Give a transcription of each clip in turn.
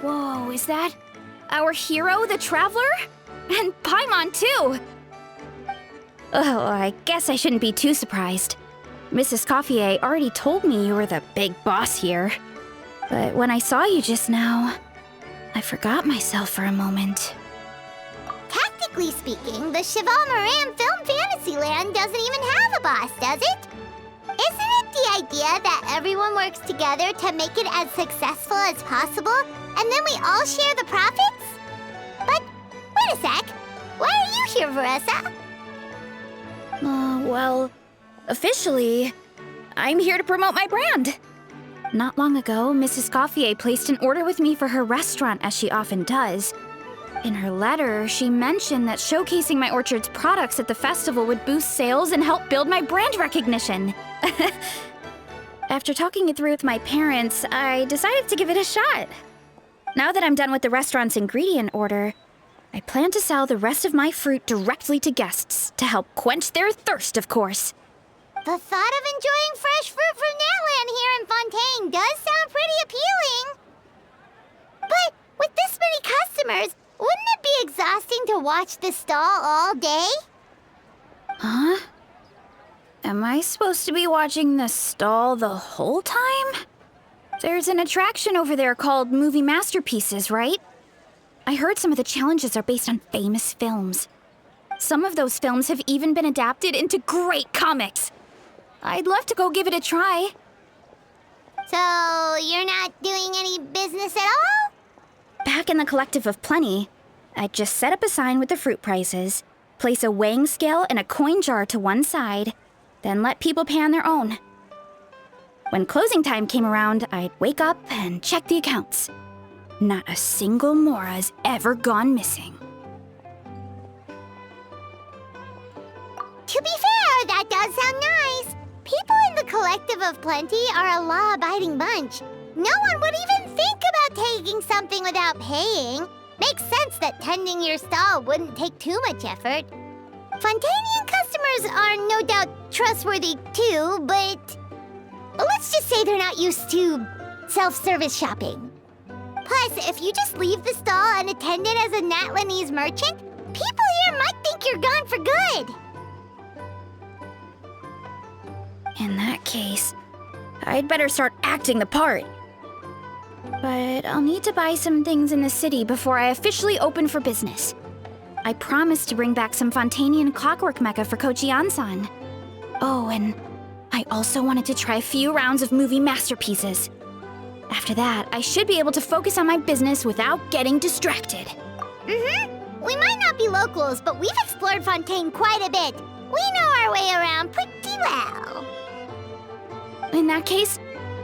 Whoa, is that our hero, the Traveler? And Paimon, too! Oh, I guess I shouldn't be too surprised. Mrs. Coiffier already told me you were the big boss here. But when I saw you just now, I forgot myself for a moment. Technically speaking, the Cheval Moran Film Fantasyland doesn't even have a boss, does it? Isn't it the idea that everyone works together to make it as successful as possible, and then we all share the profits? But, wait a sec. Why are you here, Varesa? Well, officially, I'm here to promote my brand. Not long ago, Mrs. Coiffier placed an order with me for her restaurant, as she often does. In her letter, she mentioned that showcasing my orchard's products at the festival would boost sales and help build my brand recognition. After talking it through with my parents, I decided to give it a shot. Now that I'm done with the restaurant's ingredient order, I plan to sell the rest of my fruit directly to guests to help quench their thirst, of course. The thought of enjoying fresh fruit from Natland here in Fontaine does sound pretty appealing. But with this many customers, wouldn't it be exhausting to watch this stall all day? Huh? Am I supposed to be watching the stall the whole time? There's an attraction over there called Movie Masterpieces, right? I heard some of the challenges are based on famous films. Some of those films have even been adapted into great comics. I'd love to go give it a try. So, you're not doing any business at all? Back in the Collective of Plenty, I'd just set up a sign with the fruit prices, place a weighing scale and a coin jar to one side, then let people pay on their own. When closing time came around, I'd wake up and check the accounts. Not a single Mora's ever gone missing. To be fair, that does sound nice. People in the Collective of Plenty are a law-abiding bunch. No one would even think about taking something without paying. Makes sense that tending your stall wouldn't take too much effort. Fontainian customers are no doubt trustworthy too, but let's just say they're not used to self-service shopping. Plus, if you just leave the stall unattended as a Natlanese merchant, people here might think you're gone for good. In that case, I'd better start acting the part. But I'll need to buy some things in the city before I officially open for business. I promised to bring back some Fontainian clockwork mecha for Kochi-an-san. Oh, and I also wanted to try a few rounds of movie masterpieces. After that, I should be able to focus on my business without getting distracted. We might not be locals, but we've explored Fontaine quite a bit. We know our way around pretty well. In that case,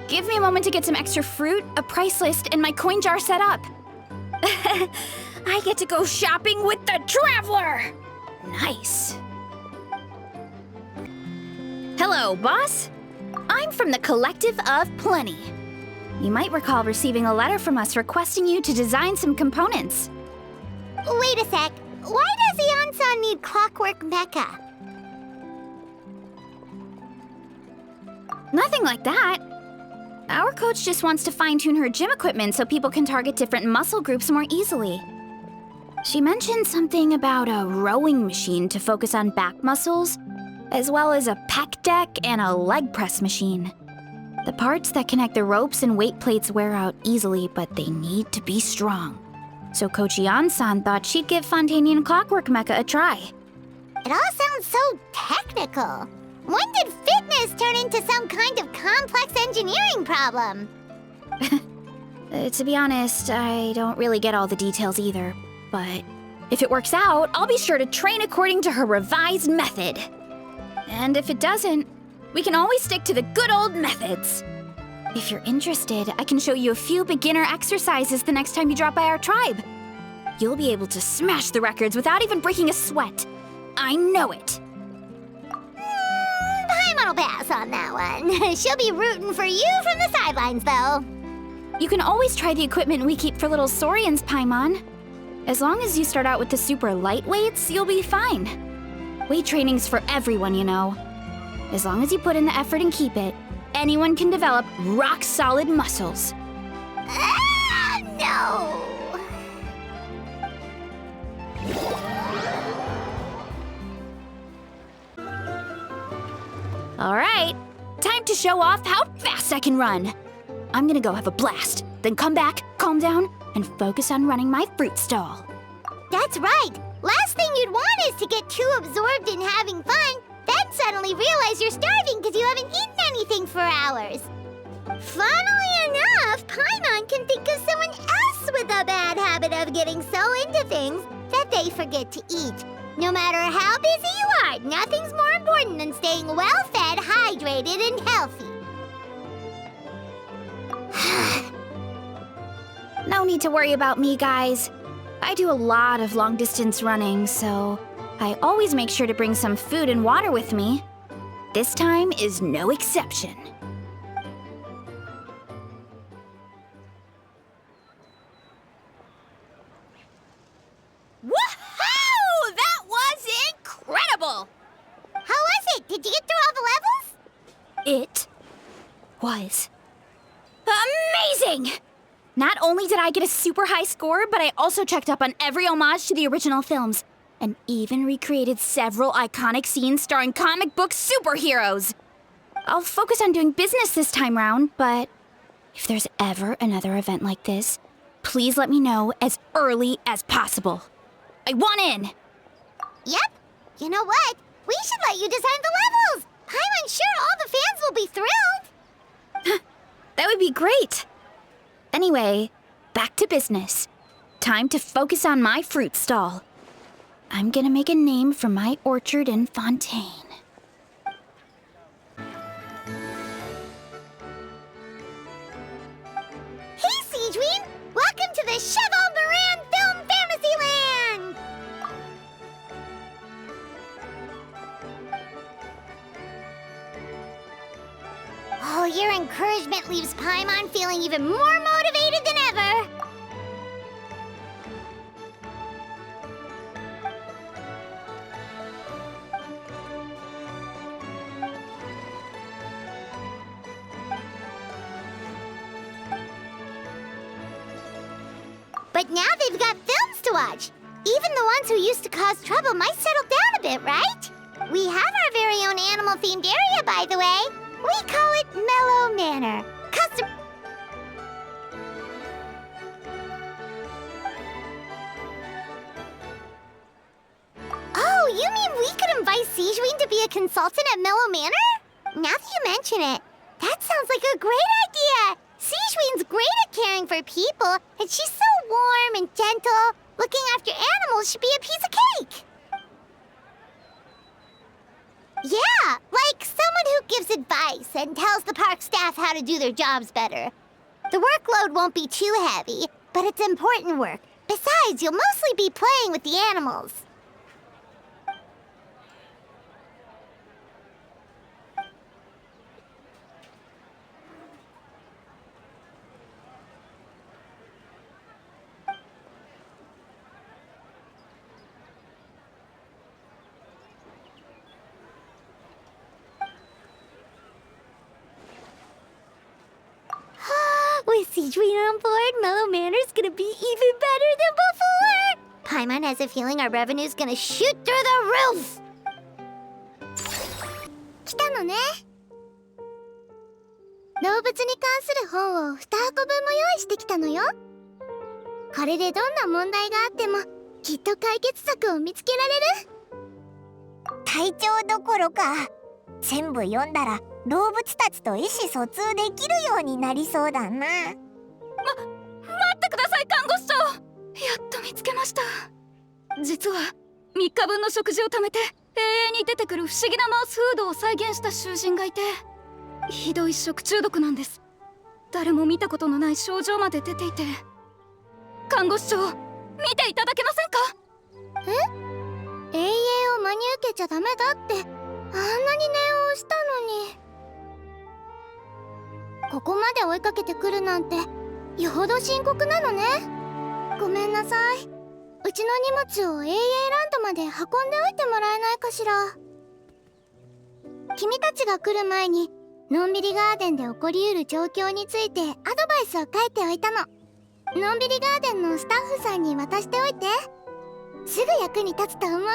give me a moment to get some extra fruit, a price list, and my coin jar set up. I get to go shopping with the Traveler! Nice. Hello, boss. I'm from the Collective of Plenty. You might recall receiving a letter from us requesting you to design some components. Wait a sec. Why does Ian-san need clockwork mecha? Nothing like that. Our coach just wants to fine-tune her gym equipment so people can target different muscle groups more easily. She mentioned something about a rowing machine to focus on back muscles, as well as a pec deck and a leg press machine. The parts that connect the ropes and weight plates wear out easily, but they need to be strong. So Coach Ian-san thought she'd give Fontainian clockwork mecha a try. It all sounds so technical. When did fitness turn into some kind of complex engineering problem? To be honest, I don't really get all the details either. But if it works out, I'll be sure to train according to her revised method. And if it doesn't, we can always stick to the good old methods. If you're interested, I can show you a few beginner exercises the next time you drop by our tribe. You'll be able to smash the records without even breaking a sweat. I know it. Paimon will pass on that one. She'll be rooting for you from the sidelines, though. You can always try the equipment we keep for little Saurians, Paimon. As long as you start out with the super lightweights, you'll be fine. Weight training's for everyone, you know. As long as you put in the effort and keep it, anyone can develop rock-solid muscles. No! Alright, time to show off how fast I can run. I'm gonna go have a blast, then come back, calm down, and focus on running my fruit stall. That's right! Last thing you'd want is to get too absorbed in having fun, then suddenly realize you're starving because you haven't eaten anything for hours. Funnily enough, Paimon can think of someone else with a bad habit of getting so into things that they forget to eat. No matter how busy you are, nothing's more important than staying well-fed, hydrated, and healthy. No need to worry about me, guys. I do a lot of long-distance running, so I always make sure to bring some food and water with me. This time is no exception. Woohoo! That was incredible! How was it? Did you get through all the levels? It was amazing! Not only did I get a super high score, but I also checked up on every homage to the original films, and even recreated several iconic scenes starring comic book superheroes. I'll focus on doing business this time round, but if there's ever another event like this, please let me know as early as possible. I want in! Yep. You know what? We should let you design the levels! I'm sure all the fans will be thrilled! That would be great! Anyway, back to business. Time to focus on my fruit stall. I'm gonna make a name for my orchard in Fontaine. Hey, Sigewinne! Welcome to the Cheval Moran Film Fantasyland! Oh, your encouragement leaves Paimon feeling even more motivated than ever! But now they've got films to watch. Even the ones who used to cause trouble might settle down a bit, right? We have our very own animal-themed area, by the way. We call it Mellow Manor. Oh, you mean we could invite Sigewinne to be a consultant at Mellow Manor? Now that you mention it, that sounds like a great idea! Sigewinne's great at caring for people, and she's so warm and gentle. Looking after animals should be a piece of cake. Yeah, like someone who gives advice and tells the park staff how to do their jobs better. The workload won't be too heavy, but it's important work. Besides, you'll mostly be playing with the animals. With Sigewinne on board, Mellow Manor's gonna be even better than before! Paimon has a feeling our revenue's gonna shoot through the roof! 来たのね。動物に関する本を2箱分も用意してきたのよ。これでどんな問題があってもきっと解決策を見つけられる。体調どころか全部読んだら動物たちと意思疎通できるようになりそうだな。待ってください、看護師長。やっと見つけました。実は3日分の食事を貯めて永遠に出てくる不思議なマウスフードを再現した囚人がいて、ひどい食中毒なんです。誰も見たことのない症状まで出ていて、看護師長、見ていただけませんか？え？永遠を真に受けちゃダメだってあんなに念を押したのに。ここまで追いかけてくるなんてよほど深刻なのね。ごめんなさい。うちの荷物を AA ランドまで運んでおいてもらえないかしら。君たちが来る前にのんびりガーデンで起こりうる状況についてアドバイスを書いておいたの。のんびりガーデンのスタッフさんに渡しておいて。すぐ役に立つと思うから。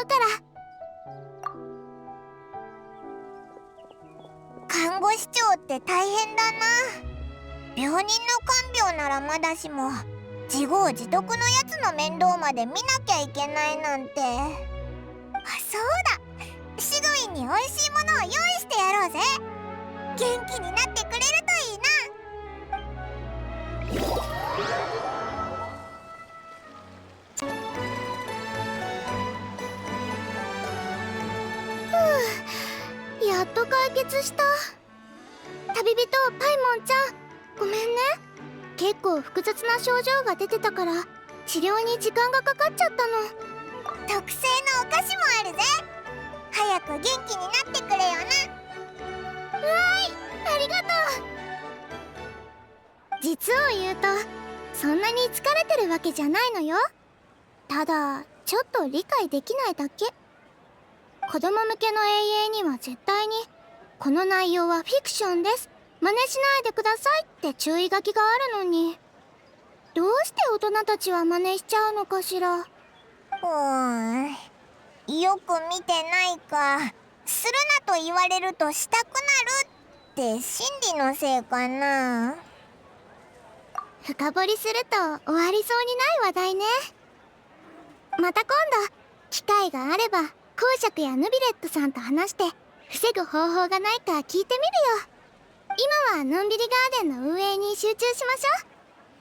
看護師長って大変だな。病人の看病ならまだしも、自業自得のやつの面倒まで見なきゃいけないなんて。あ、そうだ、シグウィンに美味しいものを用意してやろうぜ。元気になってくれるといいな。やっと解決した。旅人パイモンちゃん、ごめんね。結構複雑な症状が出てたから治療に時間がかかっちゃったの。特製のお菓子もあるぜ。早く元気になってくれよな。ありがとう。実を言うと、そんなに疲れてるわけじゃないのよ。ただちょっと理解できないだけ。子供向けの永遠には絶対にこの内容はフィクションです、真似しないでくださいって注意書きがあるのに、どうして大人たちは真似しちゃうのかしら。よく見てないか。するなと言われるとしたくなるって心理のせいかな。深掘りすると終わりそうにない話題ね。また今度機会があれば公爵やヌビレットさんと話して防ぐ方法がないか聞いてみるよ。今はのんびりガーデンの運営に集中しまし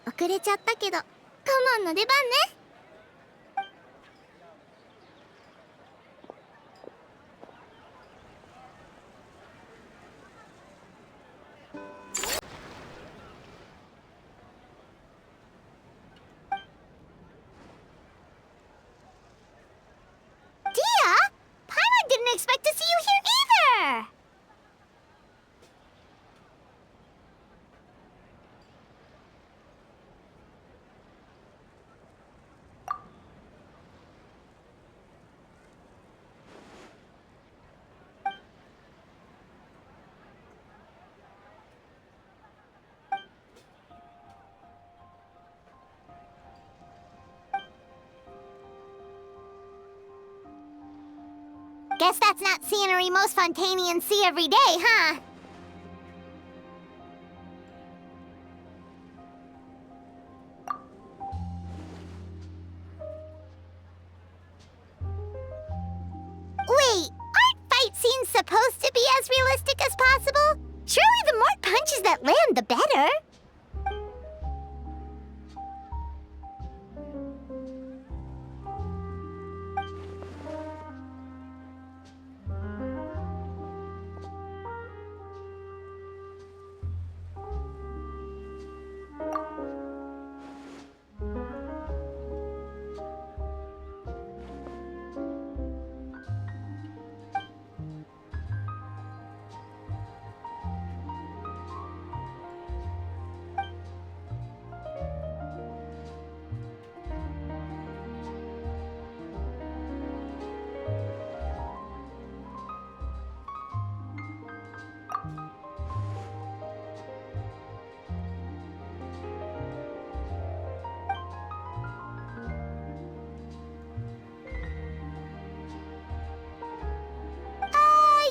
ょう。遅れちゃったけど、コモンの出番ね。Dehya? Paimon didn't expect to see you here either! Guess that's not scenery most Fontanians see every day, huh? Wait, aren't fight scenes supposed to be as realistic as possible? Surely the more punches that land, the better.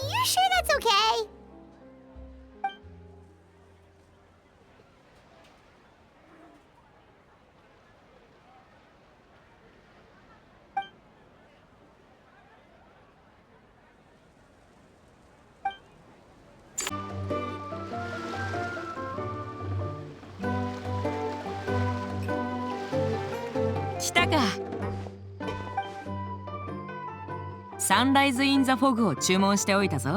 You sure that's okay?「来たか。サンライズ・イン・ザ・フォグを注文しておいたぞ。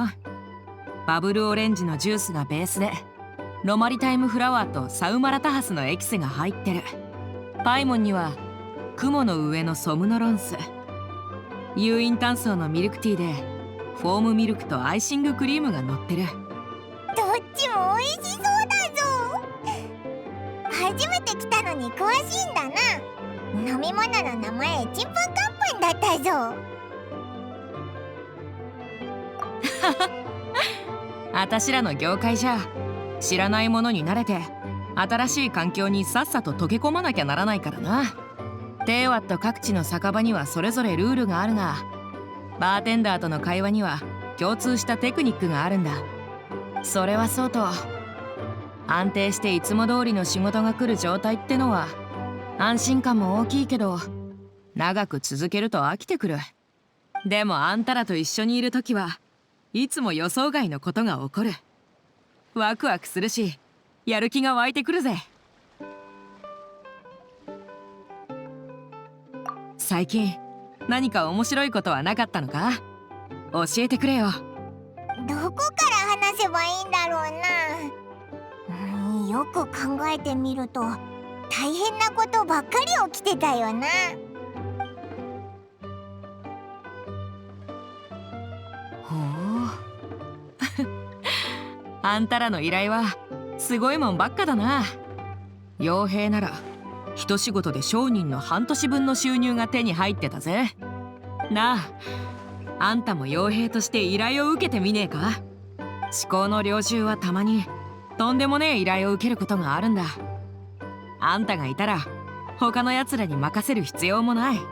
バブルオレンジのジュースがベースで、ロマリタイムフラワーとサウマラタハスのエキスが入ってる。パイモンには雲の上のソムノロンス、誘引炭素のミルクティーでフォームミルクとアイシングクリームが乗ってる。どっちも美味しそうだぞ。初めて来たのに詳しいんだな。飲み物の名前ちんぷんかんぷんだったぞ。あたしらの業界じゃ知らないものに慣れて新しい環境にさっさと溶け込まなきゃならないからな。デーワット各地の酒場にはそれぞれルールがあるが、バーテンダーとの会話には共通したテクニックがあるんだ。それはそうと、安定していつも通りの仕事が来る状態ってのは安心感も大きいけど、長く続けると飽きてくる。でもあんたらと一緒にいる時はいつも予想外のことが起こる。ワクワクするし、やる気が湧いてくるぜ。最近何か面白いことはなかったのか？教えてくれよ。どこから話せばいいんだろうな。よく考えてみると大変なことばっかり起きてたよな。ほうあんたらの依頼はすごいもんばっかだな。傭兵なら一仕事で商人の半年分の収入が手に入ってたぜ。なあ、あんたも傭兵として依頼を受けてみねえか？至高の領主はたまにとんでもねえ依頼を受けることがあるんだ。あんたがいたら他のやつらに任せる必要もない。オイ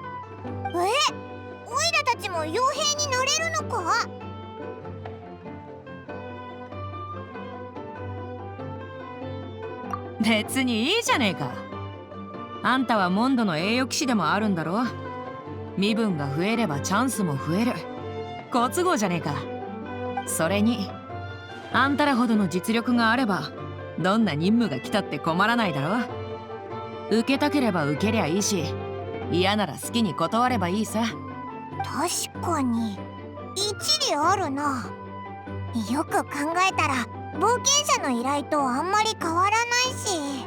ラたちも傭兵になれるのか？別にいいじゃねえか。あんたはモンドの栄誉騎士でもあるんだろ。身分が増えればチャンスも増える。好都合じゃねえか。それにあんたらほどの実力があればどんな任務が来たって困らないだろ。受けたければ受けりゃいいし、嫌なら好きに断ればいいさ。確かに一理あるな。よく考えたら冒険者の依頼とあんまり変わらないし、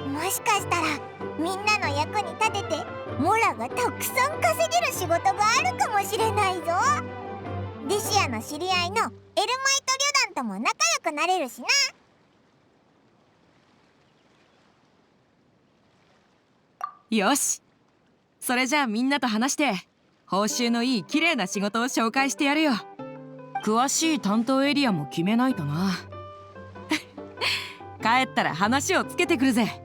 もしかしたらみんなの役に立ててモラがたくさん稼げる仕事があるかもしれないぞ。デシアの知り合いのエルマイト旅団とも仲良くなれるしな。よし、それじゃあみんなと話して報酬のいい綺麗な仕事を紹介してやるよ。詳しい担当エリアも決めないとな。帰ったら話をつけてくるぜ。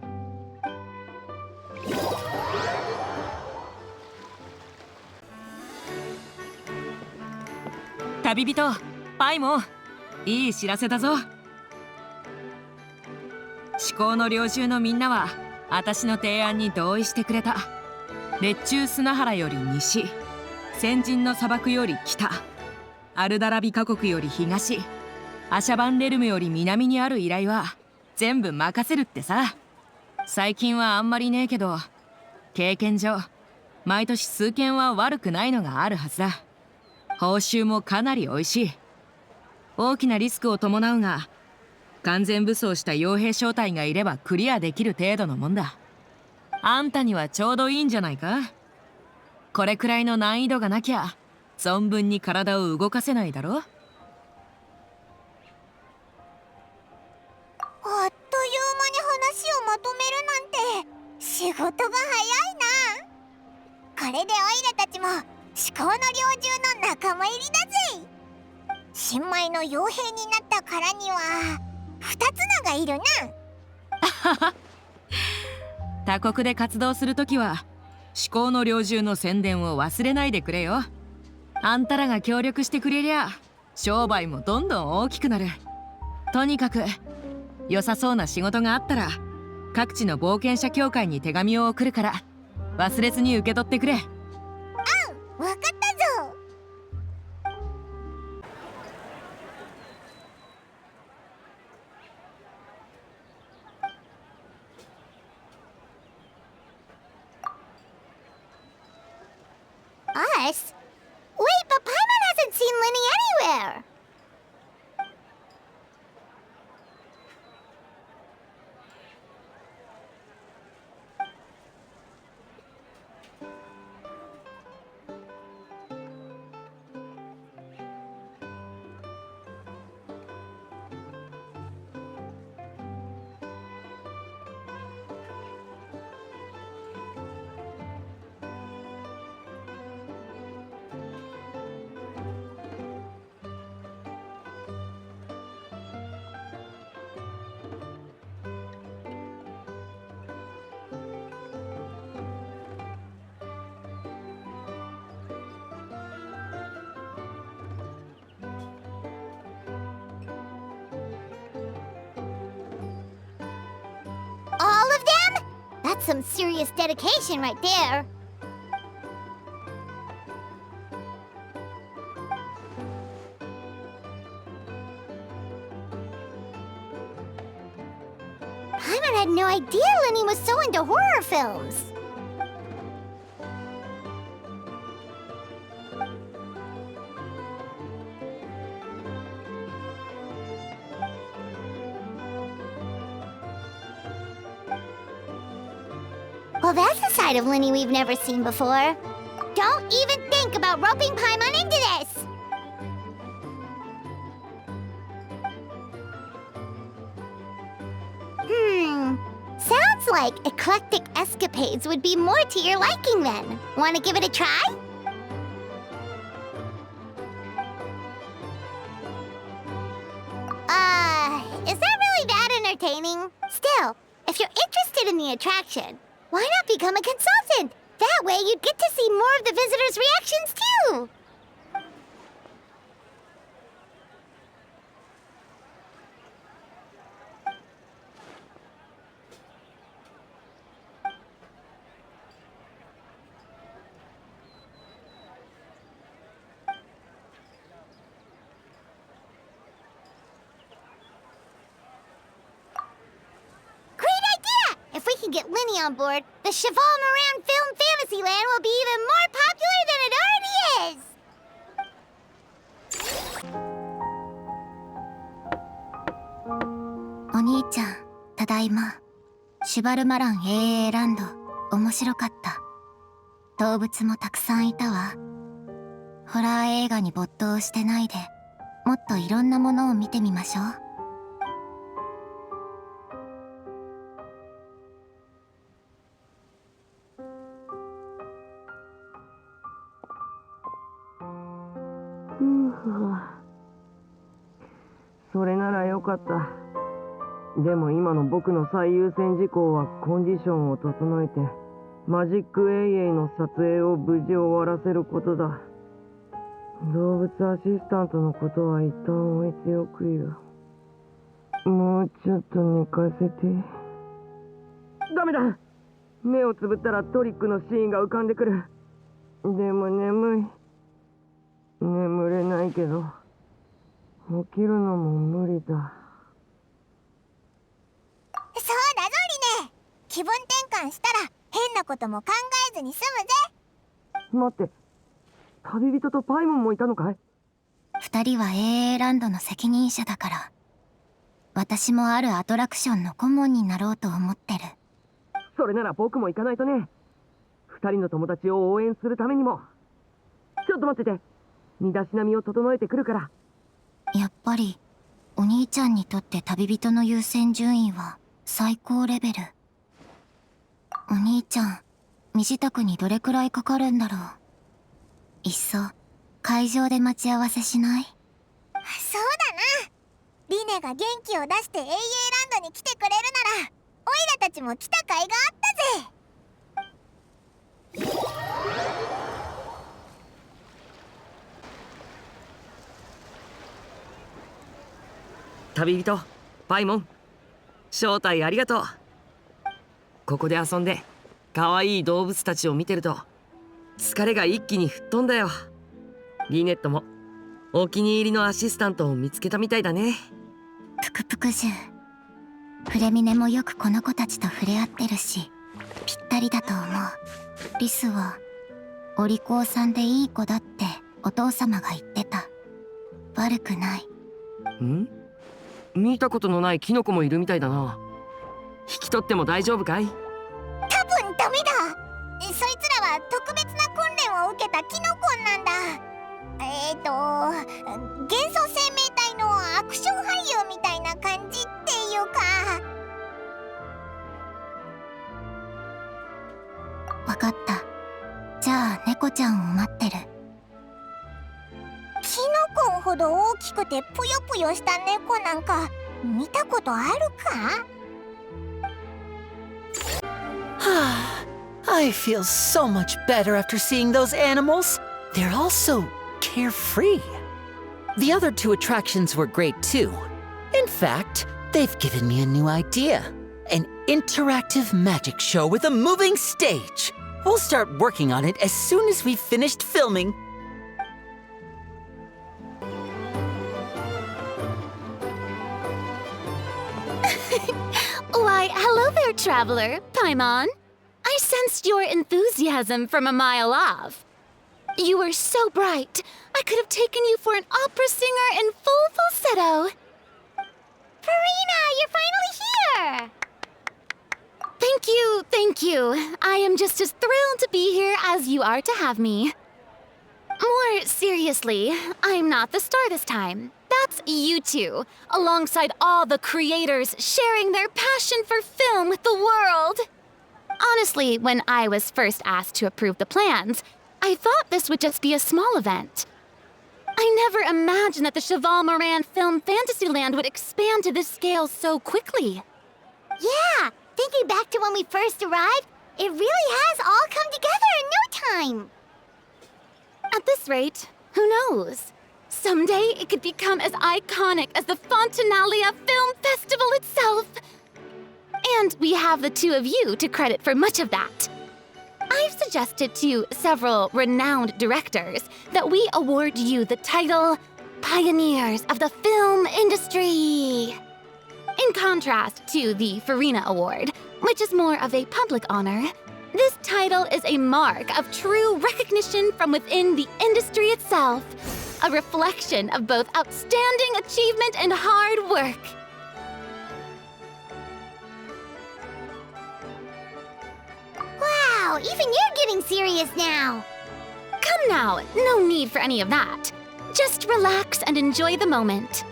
旅人パイもいい知らせだぞ。至高の領主のみんなは私の提案に同意してくれた。列中砂原より西、先人の砂漠より北、アルダラビカ国より東、アシャバンレルムより南にある依頼は全部任せるってさ。最近はあんまりねえけど、経験上毎年数件は悪くないのがあるはずだ。報酬もかなり美味しい。大きなリスクを伴うが、完全武装した傭兵小隊がいればクリアできる程度のもんだ。あんたにはちょうどいいんじゃないか。これくらいの難易度がなきゃ存分に体を動かせないだろ。あっという間に話をまとめるなんて仕事が早いな。これでオイラたちも至高の猟銃の仲間入りだぜ。新米の傭兵になったからには二つ名がいるな。他国で活動するときは至高の猟銃の宣伝を忘れないでくれよ。あんたらが協力してくれりゃ商売もどんどん大きくなる。とにかく良さそうな仕事があったら各地の冒険者協会に手紙を送るから忘れずに受け取ってくれ。わかったぞ。Us? Wait, but Paimon hasn't seen Linny anywhere! That's some serious dedication right there. Paimon had no idea Lenny was so into horror films. Well, that's a side of Lenny we've never seen before. Don't even think about roping Paimon into this! Sounds like eclectic escapades would be more to your liking then. Want to give it a try? Is that really that entertaining? Still, if you're interested in the attraction, why not become a consultant? That way you'd get to see more of the visitors' reactions too! If we can get Lenny on board, the Cheval Moran Film Fantasyland will be even more popular than it already is!お兄ちゃん、ただいま。シュバルマラン AA ランド、面白かった。動物もたくさんいたわ。ホラー映画に没頭してないで、もっといろんなものを見てみましょう。それならよかった。でも今の僕の最優先事項はコンディションを整えてマジックエイエイの撮影を無事終わらせることだ。動物アシスタントのことは一旦置いておくよ。もうちょっと寝かせて。ダメだ。目をつぶったらトリックのシーンが浮かんでくる。でも眠い。眠れないけど起きるのも無理だ。そうだぞリネ。気分転換したら変なことも考えずに済むぜ。待って、旅人とパイモンもいたのかい？二人は AA ランドの責任者だから。私もあるアトラクションの顧問になろうと思ってる。それなら僕も行かないとね。二人の友達を応援するためにも。ちょっと待ってて、身だしなみを整えてくるから。やっぱりお兄ちゃんにとって旅人の優先順位は最高レベル。お兄ちゃん、身支度にどれくらいかかるんだろう。いっそ会場で待ち合わせしない？そうだな。リネが元気を出して AA ランドに来てくれるならオイラたちも来た甲斐があったぜ。旅人、パイモン、招待ありがとう。ここで遊んで可愛い動物たちを見てると疲れが一気に吹っ飛んだよ。リネットもお気に入りのアシスタントを見つけたみたいだね。ぷくぷくじゅう。フレミネもよくこの子たちと触れ合ってるしぴったりだと思う。リスはお利口さんでいい子だってお父様が言ってた。悪くない。ん？見たことのないキノコもいるみたいだな。引き取っても大丈夫かい？多分ダメだ。そいつらは特別な訓練を受けたキノコなんだ。幻想生命体のアクション俳優みたいな感じっていうか。わかった。じゃあ猫ちゃんを待ってる。キノコンほど大きくてぷよぷよした猫なんか見たことあるか？I feel so much better after seeing those animals. They're all so carefree. The other two attractions were great too. In fact, they've given me a new idea. An interactive magic show with a moving stage. We'll start working on it as soon as we've finished filming. Why, hello there, traveler. Paimon. I sensed your enthusiasm from a mile off. You were so bright, I could have taken you for an opera singer in full falsetto. Furina, you're finally here! Thank you. I am just as thrilled to be here as you are to have me. More seriously, I'm not the star this time. That's you two, alongside all the creators sharing their passion for film with the world. Honestly, when I was first asked to approve the plans, I thought this would just be a small event. I never imagined that the Cheval Moran film Fantasyland would expand to this scale so quickly. Yeah, thinking back to when we first arrived, it really has all come together in no time. At this rate, who knows? Someday it could become as iconic as the Fontanalia Film Festival itself. And we have the two of you to credit for much of that. I've suggested to several renowned directors that we award you the title Pioneers of the Film Industry. In contrast to the Furina Award, which is more of a public honor, this title is a mark of true recognition from within the industry itself, a reflection of both outstanding achievement and hard work. Wow, even you're getting serious now. Come now, no need for any of that. Just relax and enjoy the moment.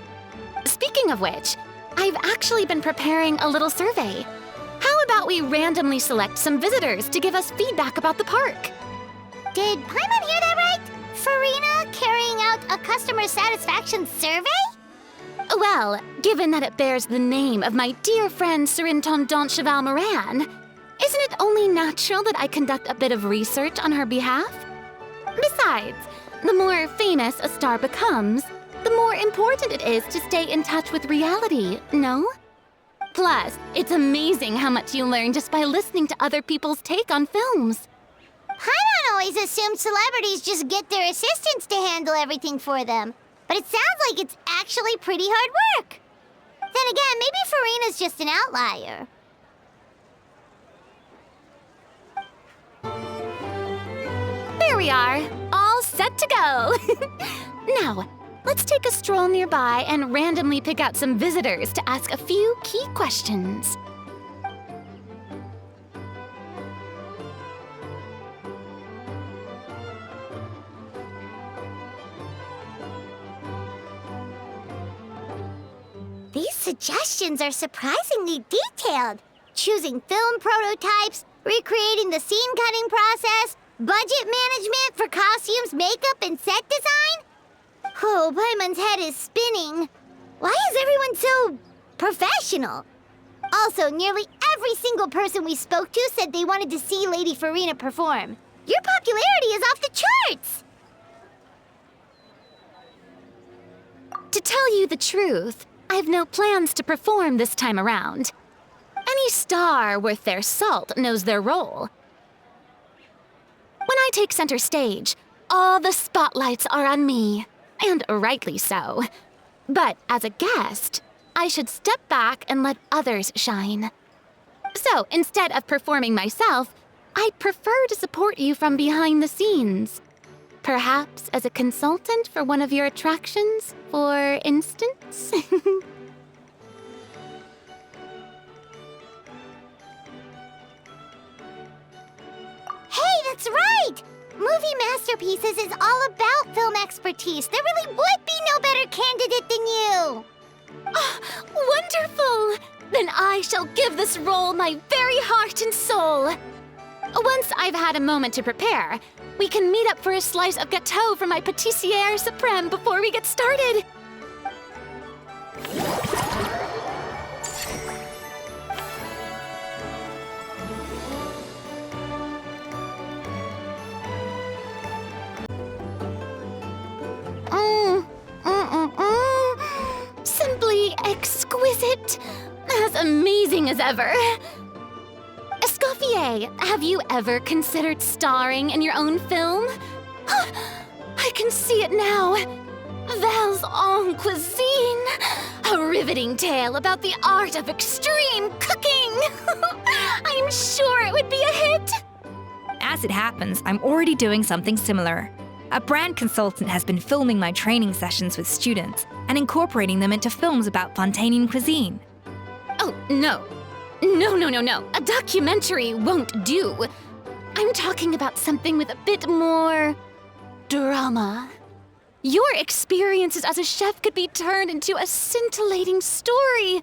Speaking of which, I've actually been preparing a little survey. How about we randomly select some visitors to give us feedback about the park? Did Paimon hear that right? Furina carrying out a customer satisfaction survey? Well, given that it bears the name of my dear friend Surintendant Cheval Moran, isn't it only natural that I conduct a bit of research on her behalf? Besides, the more famous a star becomes, the more important it is to stay in touch with reality, no? Plus, it's amazing how much you learn just by listening to other people's take on films. Paimon always assumed celebrities just get their assistants to handle everything for them. But it sounds like it's actually pretty hard work. Then again, maybe Furina's just an outlier. There we are, all set to go. Now, let's take a stroll nearby and randomly pick out some visitors to ask a few key questions. These suggestions are surprisingly detailed. Choosing film prototypes, recreating the scene cutting process, budget management for costumes, makeup, and set design? Oh, Paimon's head is spinning. Why is everyone so professional? Also, nearly every single person we spoke to said they wanted to see Lady Furina perform. Your popularity is off the charts! To tell you the truth, I've no plans to perform this time around. Any star worth their salt knows their role. When I take center stage, all the spotlights are on me, and rightly so. But as a guest, I should step back and let others shine. So instead of performing myself, I'd prefer to support you from behind the scenes. Perhaps as a consultant for one of your attractions, for instance? Hey, that's right! Movie Masterpieces is all about film expertise. There really would be no better candidate than you! Oh, wonderful! Then I shall give this role my very heart and soul. Once I've had a moment to prepare, we can meet up for a slice of gâteau from my pâtissière suprême before we get started. Simply exquisite. As amazing exciting as ever. Escoffier, have you ever considered starring in your own film? I can see it now. Val's Own Cuisine. A riveting tale about the art of extreme cooking. I'm sure it would be a hit. As it happens, I'm already doing something similar. A brand consultant has been filming my training sessions with students and incorporating them into films about Fontanian cuisine. Oh, no. No. A documentary won't do. I'm talking about something with a bit more drama. Your experiences as a chef could be turned into a scintillating story.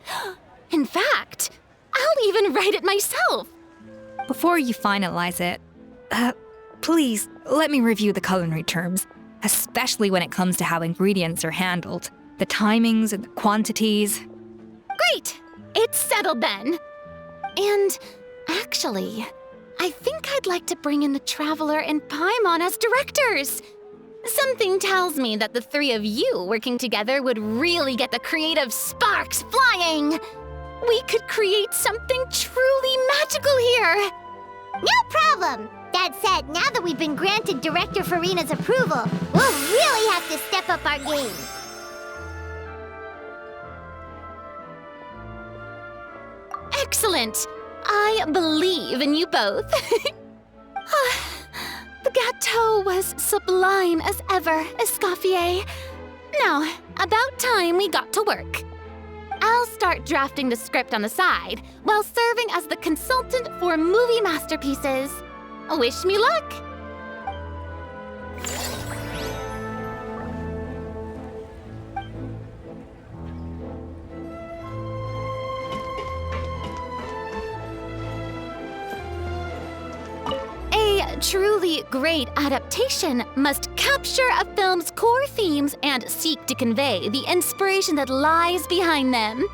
In fact, I'll even write it myself. Before you finalize it, please let me review the culinary terms, especially when it comes to how ingredients are handled, the timings and the quantities. Great! It's settled then. And actually, I think I'd like to bring in the Traveler and Paimon as directors. Something tells me that the three of you working together would really get the creative sparks flying. We could create something truly magical here. No problem! That said, now that we've been granted Director Furina's approval, we'll really have to step up our game. Excellent! I believe in you both. The gâteau was sublime as ever, Escoffier. Now, about time we got to work. I'll start drafting the script on the side while serving as the consultant for movie masterpieces. Wish me luck! A truly great adaptation must capture a film's core themes and seek to convey the inspiration that lies behind them.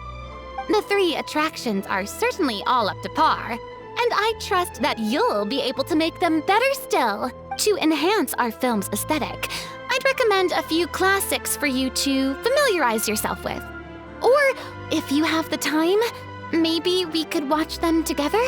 The three attractions are certainly all up to par, and I trust that you'll be able to make them better still. To enhance our film's aesthetic, I'd recommend a few classics for you to familiarize yourself with. Or, if you have the time, maybe we could watch them together?